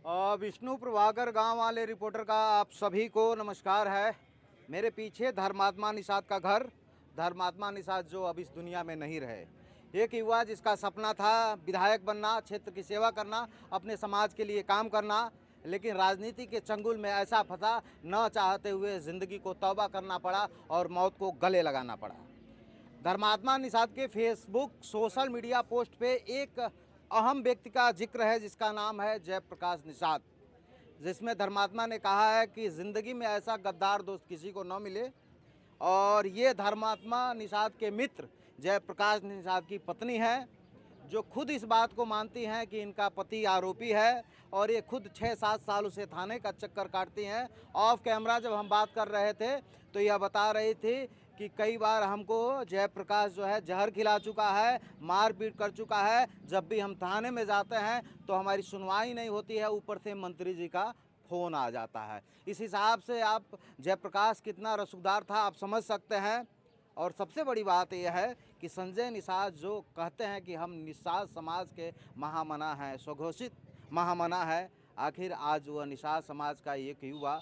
विष्णु प्रभाकर गांव वाले रिपोर्टर का आप सभी को नमस्कार है। मेरे पीछे धर्मात्मा निषाद का घर, धर्मात्मा निषाद जो अब इस दुनिया में नहीं रहे। एक युवा जिसका सपना था विधायक बनना, क्षेत्र की सेवा करना, अपने समाज के लिए काम करना, लेकिन राजनीति के चंगुल में ऐसा फंसा, न चाहते हुए ज़िंदगी को तौबा करना पड़ा और मौत को गले लगाना पड़ा। धर्मात्मा निषाद के फेसबुक सोशल मीडिया पोस्ट पे एक अहम व्यक्ति का जिक्र है जिसका नाम है जयप्रकाश निषाद, जिसमें धर्मात्मा ने कहा है कि ज़िंदगी में ऐसा गद्दार दोस्त किसी को न मिले। और ये धर्मात्मा निषाद के मित्र जयप्रकाश निषाद की पत्नी है, जो खुद इस बात को मानती हैं कि इनका पति आरोपी है और ये खुद 6-7 साल उसे थाने का चक्कर काटती हैं। ऑफ कैमरा जब हम बात कर रहे थे तो यह बता रही थी कि कई बार हमको जयप्रकाश जो है जहर खिला चुका है, मारपीट कर चुका है। जब भी हम थाने में जाते हैं तो हमारी सुनवाई नहीं होती है, ऊपर से मंत्री जी का फ़ोन आ जाता है। इस हिसाब से आप जयप्रकाश कितना रसूखदार था आप समझ सकते हैं। और सबसे बड़ी बात यह है कि संजय निषाद जो कहते हैं कि हम निषाद समाज के महामना हैं, स्वघोषित महामना है, आखिर आज वह निषाद समाज का एक युवा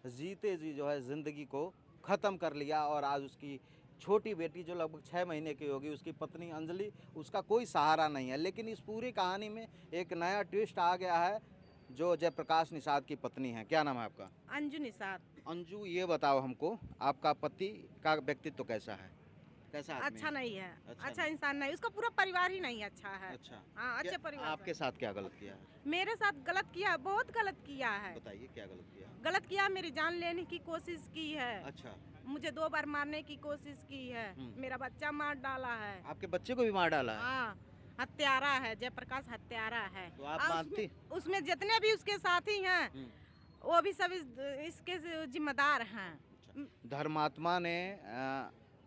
जीते जी जो है ज़िंदगी को ख़त्म कर लिया। और आज उसकी छोटी बेटी जो लगभग 6 महीने की होगी, उसकी पत्नी अंजलि, उसका कोई सहारा नहीं है। लेकिन इस पूरी कहानी में एक नया ट्विस्ट आ गया है जो जयप्रकाश निषाद की पत्नी है। क्या नाम है आपका? अंजू निषाद। अंजू, ये बताओ हमको, आपका पति का व्यक्तित्व कैसा है? कैसा आदमी अच्छा है? नहीं है, अच्छा अच्छा नहीं। इंसान नहीं, उसका पूरा परिवार ही नहीं अच्छा है। अच्छा, हाँ, अच्छे क्या परिवार आपके से। साथ क्या गलत किया है? मेरे साथ गलत किया, बहुत गलत किया है। बताइए क्या गलत किया है? गलत किया, मेरी जान लेने की कोशिश की है। अच्छा, मुझे 2 बार मारने की कोशिश की है। मेरा बच्चा मार डाला है। आपके बच्चे को भी मार डाला है? हाँ, हत्यारा है, जयप्रकाश हत्यारा है। तो आप और मानती? उसमें जितने भी उसके साथी हैं वो भी सब इसके जिम्मेदार हैं। धर्मात्मा ने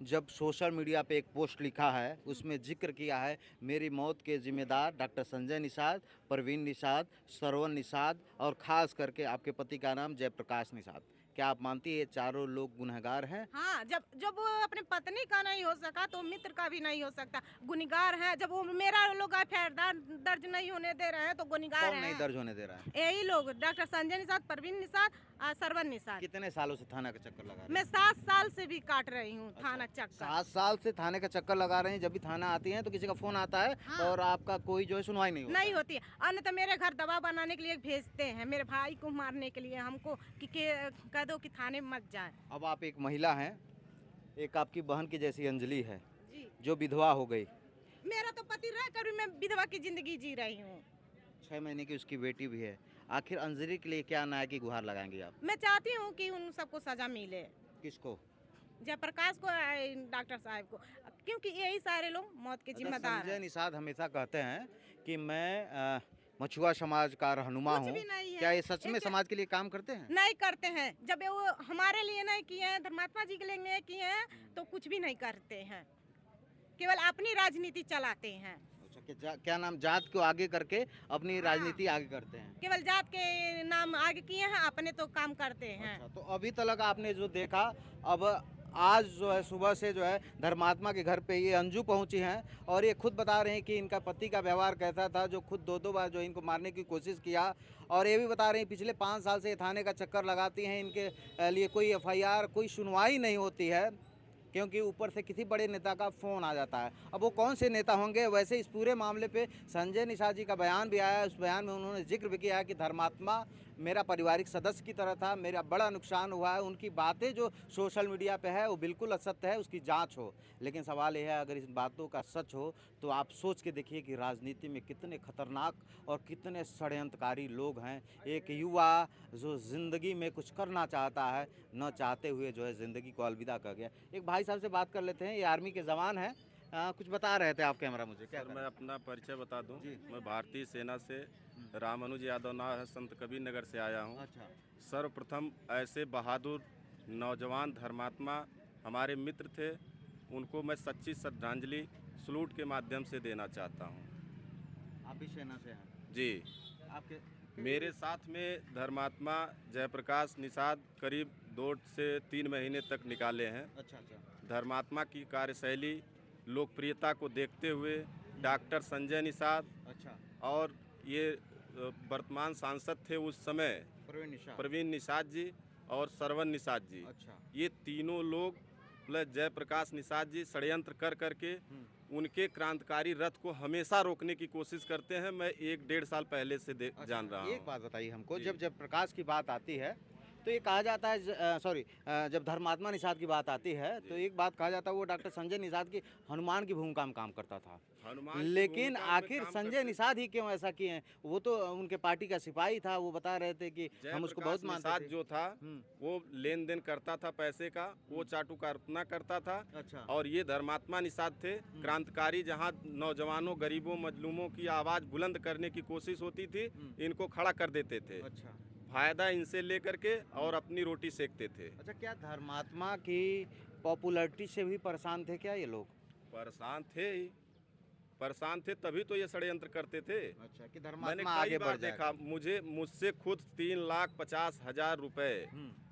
जब सोशल मीडिया पे एक पोस्ट लिखा है, उसमें जिक्र किया है मेरी मौत के जिम्मेदार डॉक्टर संजय निषाद, परवीन निषाद, श्रवण निषाद और ख़ास करके आपके पति का नाम जयप्रकाश निषाद। क्या आप मानती है ये चारों लोग गुनहगार हैं? हाँ, जब वो अपने पत्नी का नहीं हो सका तो मित्र का भी नहीं हो सकता। गुनहगार है। जब वो मेरा लोग एफआईआर दर्ज नहीं होने दे रहे हैं तो गुनहगार कौन नहीं हैं। दर्ज होने दे रहा है? यही लोग, डॉक्टर संजय निषाद, परवीन निषाद और सरवन निषाद। कितने सालों से थाना का चक्कर लगा रहे हैं? मैं 7 साल से भी काट रही हूँ थाना चक्कर। 7 साल से थाने का चक्कर लगा रहे हैं। जब भी थाना आती हैं तो किसी का फोन आता है हाँ। और आपका कोई जो है सुनवाई नहीं होता नहीं है। होती है। और तो मेरे घर दवा बनाने के लिए भेजते हैं, मेरे भाई को मारने के लिए हमको कि कह दो कि थाने मत जाए। अब आप एक महिला हैं, एक आपकी बहन की जैसी अंजलि है जी, जो विधवा हो गई। मेरा तो पति रह कर भी मैं विधवा की जिंदगी जी रही हूँ। 6 महीने की उसकी बेटी भी है। आखिर अंजलि के लिए क्या न्याय की गुहार लगाएंगे आप? मैं चाहती हूँ कि उन सबको सजा मिले, किसको? जयप्रकाश को, डॉक्टर साहब को, क्योंकि यही सारे लोग मौत के जिम्मेदार संजय हैं। निषाद हमेशा कहते हैं कि मैं मछुआ समाज का रहनुमा कुछ हूँ। भी नहीं है। क्या ये सच में एक- समाज के लिए काम करते हैं? नहीं करते हैं। जब वो हमारे लिए नहीं किए हैं, धर्मात्मा जी के लिए नहीं किए हैं तो कुछ भी नहीं करते हैं, केवल अपनी राजनीति चलाते हैं। अच्छा, क्या नाम, जात को आगे करके अपनी राजनीति आगे करते हैं? केवल जात के नाम आगे किए हैं, अपने तो काम करते हैं। अच्छा, तो अभी तक आपने जो देखा, अब आज जो है सुबह से जो है धर्मात्मा के घर पे ये अंजू पहुंची हैं और ये खुद बता रहे हैं कि इनका पति का व्यवहार कैसा था, जो खुद 2-2 बार जो इनको मारने की कोशिश किया। और ये भी बता रहे हैं पिछले 5 साल से ये थाने का चक्कर लगाती हैं, इनके लिए कोई एफआईआर, कोई सुनवाई नहीं होती है, क्योंकि ऊपर से किसी बड़े नेता का फ़ोन आ जाता है। अब वो कौन से नेता होंगे? वैसे इस पूरे मामले पे संजय निषाद जी का बयान भी आया है। उस बयान में उन्होंने जिक्र भी किया है कि धर्मात्मा मेरा पारिवारिक सदस्य की तरह था, मेरा बड़ा नुकसान हुआ है। उनकी बातें जो सोशल मीडिया पे है वो बिल्कुल असत्य है, उसकी जांच हो। लेकिन सवाल यह है, अगर इस बातों का सच हो तो आप सोच के देखिए कि राजनीति में कितने खतरनाक और कितने षड्यंत्रकारी लोग हैं। एक युवा जो ज़िंदगी में कुछ करना चाहता है, न चाहते हुए जो है ज़िंदगी को अलविदा कर गया। एक भाई साहब से बात कर लेते हैं, ये आर्मी के जवान हैं। कुछ बता रहे थे आप, कैमरा मुझे क्या सर, मैं अपना परिचय बता दूं। जी। मैं भारतीय सेना से रामानुज यादव नाम है, संत कबीर नगर से आया हूं। अच्छा, सर्वप्रथम ऐसे बहादुर नौजवान धर्मात्मा हमारे मित्र थे, उनको मैं सच्ची श्रद्धांजलि सलूट के माध्यम से देना चाहता हूं। आप भी सेना से हैं? जी, आपके मेरे साथ में धर्मात्मा जयप्रकाश निषाद करीब 2 से 3 महीने तक निकाले हैं। अच्छा अच्छा, धर्मात्मा की कार्यशैली, लोकप्रियता को देखते हुए डॉक्टर संजय निषाद अच्छा, और ये वर्तमान सांसद थे उस समय, प्रवीण निषाद जी और सरवन निषाद जी, अच्छा। ये तीनों लोग प्लस जयप्रकाश निषाद जी षड्यंत्र कर करके उनके क्रांतिकारी रथ को हमेशा रोकने की कोशिश करते हैं। मैं 1-1.5 साल पहले से जान रहा हूँ। एक बात बताइए हमको, जी। जब जब प्रकाश की बात आती है तो ये कहा जाता है, जब धर्मात्मा निषाद की बात आती है तो एक बात कहा जाता है, वो डॉक्टर संजय निषाद की हनुमान की भूमिका में काम करता था। हनुमान की लेकिन भूमिका में आखिर काम संजय करते- निषाद ही क्यों ऐसा किए हैं? वो तो उनके पार्टी का सिपाही था, वो बता रहे थे कि हम उसको जयप्रकाश बहुत मानते निषाद थे। जो था हम्म, वो लेन देन करता था पैसे का, वो चाटुकारिता करता था। अच्छा। और ये धर्मात्मा निषाद थे क्रांतिकारी, जहाँ नौजवानों, गरीबों, मजलूमों की आवाज़ बुलंद करने की कोशिश होती थी, इनको खड़ा कर देते थे, अच्छा। फायदा इनसे लेकर के और अपनी रोटी सेकते थे। अच्छा, क्या धर्मात्मा की पॉपुलैरिटी से भी परेशान थे क्या ये लोग? परेशान थे ही, परेशान थे तभी तो ये षड्यंत्र करते थे। अच्छा, कि मैंने धर्मात्मा कई आगे बार बढ़ देखा, मुझसे खुद 3,50,000 रुपए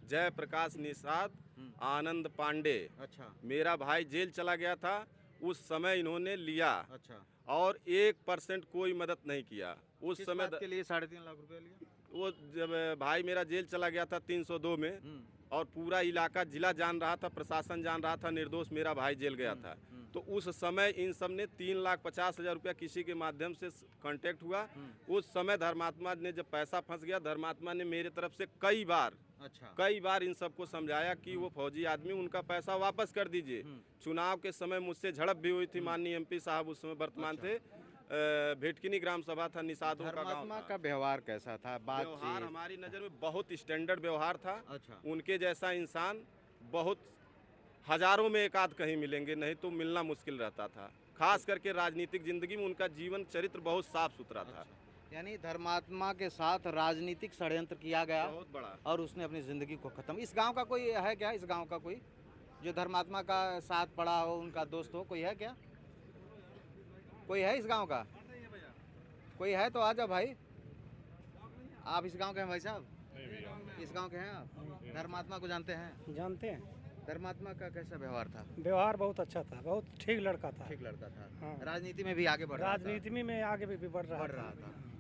जयप्रकाश निषाद, आनंद पांडे, अच्छा। मेरा भाई जेल चला गया था उस समय इन्होंने लिया अच्छा। और 1% कोई मदद नहीं किया उस किस समय। बात के लिए 3.5 लाख रुपए लिया? वो जब भाई मेरा जेल चला गया था 302 में, और पूरा इलाका जिला जान रहा था, प्रशासन जान रहा था, निर्दोष मेरा भाई जेल गया था, तो उस समय इन सब ने 3,50,000 रुपया किसी के माध्यम से कांटेक्ट हुआ। उस समय धर्मात्मा ने जब पैसा फंस गया, धर्मात्मा ने मेरे तरफ से कई बार इन सबको समझाया कि वो फौजी आदमी, उनका पैसा वापस कर दीजिए। चुनाव के समय मुझसे झड़प भी हुई थी, माननीय MP साहब उस समय वर्तमान थे, भेटकिनी ग्राम सभा था, निषादों का गांव धर्मात्मा था। का व्यवहार कैसा था? व्यवहार बातचीत? हमारी नज़र में बहुत स्टैंडर्ड व्यवहार था। अच्छा। उनके जैसा इंसान बहुत हजारों में एक आध कहीं मिलेंगे, नहीं तो मिलना मुश्किल रहता था। खास करके राजनीतिक जिंदगी में उनका जीवन चरित्र बहुत साफ सुथरा था। अच्छा। यानी धर्मात्मा के साथ राजनीतिक षड्यंत्र किया गया बहुत बड़ा। और उसने अपनी जिंदगी को खत्म। इस गांव का कोई है क्या? इस गांव का कोई जो धर्मात्मा का साथ पड़ा हो, उनका दोस्त हो, कोई है क्या? कोई है इस गांव का? कोई है तो आ जाओ भाई। आप इस गांव के हैं भाई साहब? इस गांव के हैं आप? धर्मात्मा को जानते हैं? जानते हैं। धर्मात्मा का कैसा व्यवहार था? व्यवहार बहुत अच्छा था, बहुत ठीक लड़का था। ठीक लड़का था। हाँ। राजनीति में भी आगे बढ़ रहा था? राजनीति में आगे भी बढ़ रहा था,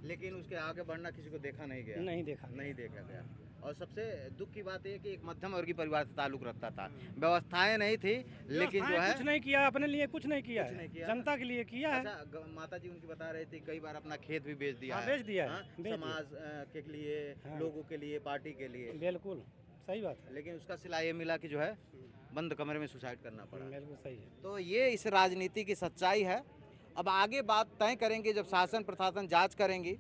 लेकिन उसके आगे बढ़ना किसी को देखा नहीं गया। नहीं देखा नहीं देखा गया। और सबसे दुख की बात है कि एक मध्यम वर्गीय परिवार से ताल्लुक रखता था, व्यवस्थाएं नहीं थी, लेकिन जो है कुछ नहीं किया, अपने लिए कुछ नहीं किया कुछ है, नहीं किया। जनता के लिए किया है। अच्छा, माता जी उनकी बता रही थी कई बार अपना खेत भी बेच दिया हाँ, है। बेच दिया है, हाँ, बेच दिया। समाज के लिए, हाँ। लोगों के लिए, पार्टी के लिए। बिल्कुल सही बात है। लेकिन उसका सिला ये मिला कि जो है बंद कमरे में सुसाइड करना पड़ा। बिल्कुल सही है। तो ये इस राजनीति की सच्चाई है। अब आगे बात तय करेंगे, जब शासन प्रशासन जांच करेंगी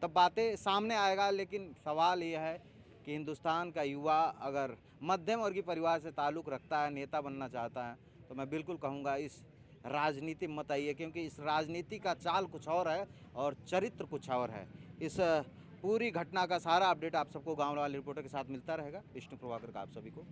तब बातें सामने आएगा। लेकिन सवाल ये है कि हिंदुस्तान का युवा अगर मध्यम वर्गीय परिवार से ताल्लुक़ रखता है, नेता बनना चाहता है, तो मैं बिल्कुल कहूँगा इस राजनीति में मत आइए, क्योंकि इस राजनीति का चाल कुछ और है और चरित्र कुछ और है। इस पूरी घटना का सारा अपडेट आप सबको गाँव वाले रिपोर्टर के साथ मिलता रहेगा। विष्णु प्रभाकर का आप सभी को